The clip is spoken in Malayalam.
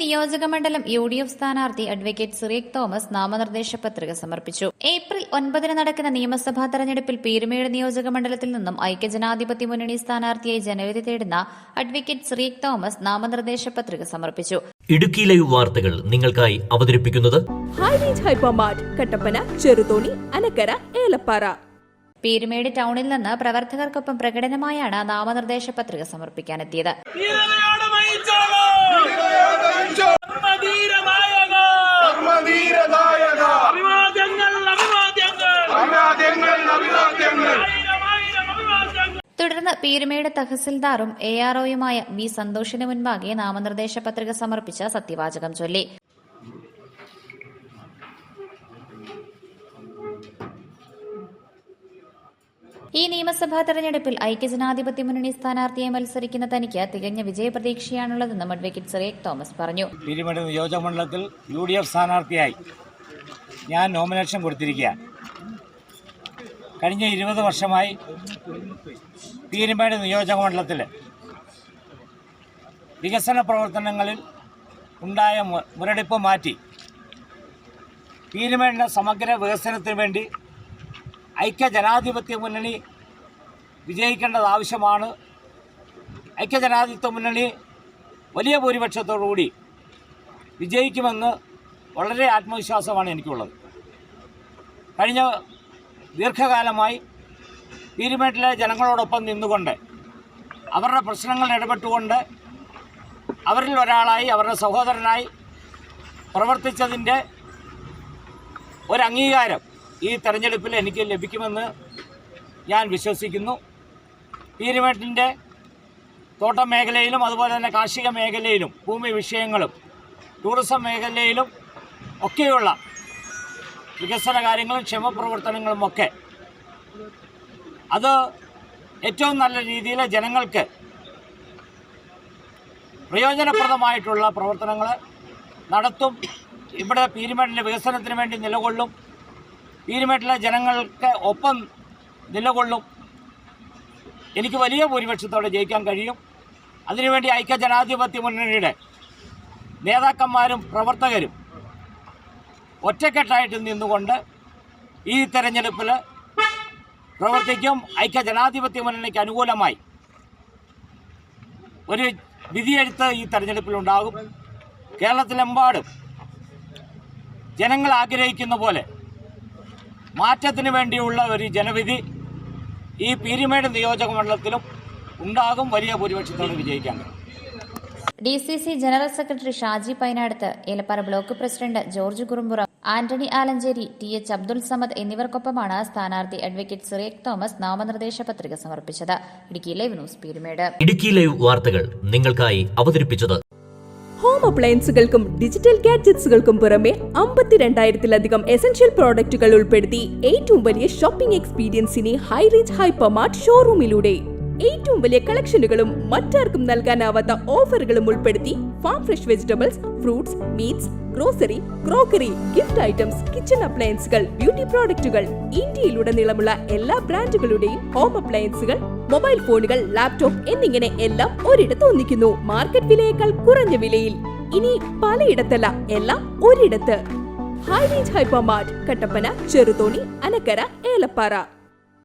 നിയോജകമണ്ഡലം UDF സ്ഥാനാർത്ഥി അഡ്വക്കേറ്റ് സിറിയക് തോമസ് നാമനിർദ്ദേശ പത്രിക സമർപ്പിച്ചു. ഏപ്രിൽ 9 നടക്കുന്ന നിയമസഭാ തെരഞ്ഞെടുപ്പിൽ പീരുമേട് നിയോജകമണ്ഡലത്തിൽ നിന്നും ഐക്യജനാധിപത്യ മുന്നണി സ്ഥാനാർത്ഥിയായി ജനവിധി തേടുന്ന അഡ്വക്കേറ്റ് സിറിയക് തോമസ് നാമനിർദ്ദേശ പത്രിക സമർപ്പിച്ചു. ഇടുക്കി ലൈവ് വാർത്തകൾ നിങ്ങൾക്കായി അവതരിപ്പിക്കുന്നത് ഹൈറേഞ്ച് ഹൈപ്പർമാർട്ട് കട്ടപ്പന, ചെറുതോണി, അനക്കര, ഏലപ്പാറ. പീരുമേട് ടൗണിൽ നിന്ന് പ്രവർത്തകർക്കൊപ്പം പ്രകടനമായാണ് നാമനിർദ്ദേശ പത്രിക സമർപ്പിക്കാനെത്തിയത്. തുടർന്ന് പീരുമേട് തഹസിൽദാറും AROയുമായ വി സന്തോഷിന് മുൻപാകെ നാമനിർദ്ദേശ പത്രിക സമർപ്പിച്ച സത്യവാചകം ചൊല്ലി. ഈ നിയമസഭാ തെരഞ്ഞെടുപ്പിൽ ഐക്യജനാധിപത്യ മുന്നണി സ്ഥാനാർത്ഥിയെ മത്സരിക്കുന്ന തനിക്ക് തികഞ്ഞ വിജയപ്രതീക്ഷയാണുള്ളതെന്നും അഡ്വക്കേറ്റ് സിറിയക് തോമസ് പറഞ്ഞു. പീരുമേട് നിയോജകമണ്ഡലത്തിൽ UDF സ്ഥാനാർത്ഥിയായി ഞാൻ നോമിനേഷൻ കൊടുത്തിരിക്കുക. കഴിഞ്ഞ 20 വർഷമായി പീരുമേട് നിയോജകമണ്ഡലത്തിൽ വികസന പ്രവർത്തനങ്ങളിൽ ഉണ്ടായ മുരടിപ്പ് മാറ്റി പീരുമേടിൻ്റെ സമഗ്ര വികസനത്തിന് വേണ്ടി ഐക്യജനാധിപത്യ മുന്നണി വിജയിക്കേണ്ടത് ആവശ്യമാണ്. ഐക്യജനാധിപത്യ മുന്നണി വലിയ ഭൂരിപക്ഷത്തോടുകൂടി വിജയിക്കുമെന്ന് വളരെ ആത്മവിശ്വാസമാണ് എനിക്കുള്ളത്. കഴിഞ്ഞ ദീർഘകാലമായി പീരുമേട്ടിലെ ജനങ്ങളോടൊപ്പം നിന്നുകൊണ്ട് അവരുടെ പ്രശ്നങ്ങൾ ഇടപെട്ടുകൊണ്ട് അവരിൽ ഒരാളായി, അവരുടെ സഹോദരനായി പ്രവർത്തിച്ചതിൻ്റെ ഒരു അംഗീകാരം ഈ തെരഞ്ഞെടുപ്പിൽ എനിക്ക് ലഭിക്കുമെന്ന് ഞാൻ വിശ്വസിക്കുന്നു. പീരുമേട്ടിൻ്റെ തോട്ടം മേഖലയിലും അതുപോലെ തന്നെ കാർഷിക മേഖലയിലും ഭൂമി വിഷയങ്ങളും ടൂറിസം മേഖലയിലും ഒക്കെയുള്ള വികസന കാര്യങ്ങളും ക്ഷേമപ്രവർത്തനങ്ങളുമൊക്കെ അത് ഏറ്റവും നല്ല രീതിയിൽ ജനങ്ങൾക്ക് പ്രയോജനപ്രദമായിട്ടുള്ള പ്രവർത്തനങ്ങൾ നടത്തും. ഇവിടെ പീരുമേട്ടിൻ്റെ വികസനത്തിന് വേണ്ടി നിലകൊള്ളും. പീരുമേട്ടിലെ ജനങ്ങൾക്ക് ഒപ്പം നിലകൊള്ളും. എനിക്ക് വലിയ ഭൂരിപക്ഷത്തോടെ ജയിക്കാൻ കഴിയും. അതിനുവേണ്ടി ഐക്യജനാധിപത്യ മുന്നണിയുടെ നേതാക്കന്മാരും പ്രവർത്തകരും ഒറ്റക്കെട്ടായിട്ട് നിന്നുകൊണ്ട് ഈ തെരഞ്ഞെടുപ്പിൽ പ്രവർത്തിക്കും. ഐക്യജനാധിപത്യ മുന്നണിക്ക് അനുകൂലമായി ഒരു വിധിയെഴുത്ത് ഈ തെരഞ്ഞെടുപ്പിലുണ്ടാകും. കേരളത്തിലെമ്പാടും ജനങ്ങൾ ആഗ്രഹിക്കുന്ന പോലെ മാറ്റത്തിന് വേണ്ടിയുള്ള ഒരു ജനവിധി ഈ പീരുമേട് നിയോജകമണ്ഡലത്തിലും ഉണ്ടാകും. വലിയ ഭൂരിപക്ഷത്തോടെ വിജയിക്കാൻ. DCC general secretary Shaji Painadath, Elappara block president George Kurumpuram, Antony Alancherry, TH Abdul Samad എന്നിവർക്കൊപ്പമാണ് സ്ഥാനാർത്ഥി അഡ്വക്കേറ്റ് സിറിയക് തോമസ് നാമനിർദ്ദേശ പത്രിക സമർപ്പിച്ചത്. Idukki live news Peermade. Idukki live വാർത്തകൾ നിങ്ങൾക്കായി അവതരിപ്പിച്ചത് ഹോം അപ്ലയൻസുകൾക്കും ഡിജിറ്റൽ ഗാഡ്ജറ്റ്സുകൾക്കും പുറമെ 52,000-ലധികം എസൻഷ്യൽ പ്രോഡക്റ്റുകൾ ഉൾപ്പെടുത്തി ഏറ്റവും വലിയ ഷോപ്പിംഗ് എക്സ്പീരിയൻസിനെ ഹൈറേഞ്ച് ഹൈപ്പർമാർട്ട് ഷോറൂമിലൂടെ ഏറ്റവും വലിയ കളക്ഷനുകളും മറ്റാർക്കും നൽകാനാവാത്ത ഓഫറുകളും ഉൾപ്പെടുത്തി farm fresh vegetables, fruits, meats, grocery, crockery, gift items, kitchen അപ്ലയൻസുകൾ, ബ്യൂട്ടി പ്രോഡക്റ്റുകൾ, ഇന്ത്യയിലുടനീളമുള്ള എല്ലാ ബ്രാൻഡുകളുടെയും ഹോം അപ്ലയൻസുകൾ, മൊബൈൽ ഫോണുകൾ, ലാപ്ടോപ്പ് എന്നിങ്ങനെ എല്ലാം ഒരിടത്ത് ഒന്നിക്കുന്നു. മാർക്കറ്റ് വിലയേക്കാൾ കുറഞ്ഞ വിലയിൽ. ഇനി പലയിടത്തല്ല, എല്ലാം ഒരിടത്ത്. High range hypermart Kattappana, Cheruthoni, Anakkara, Elappara.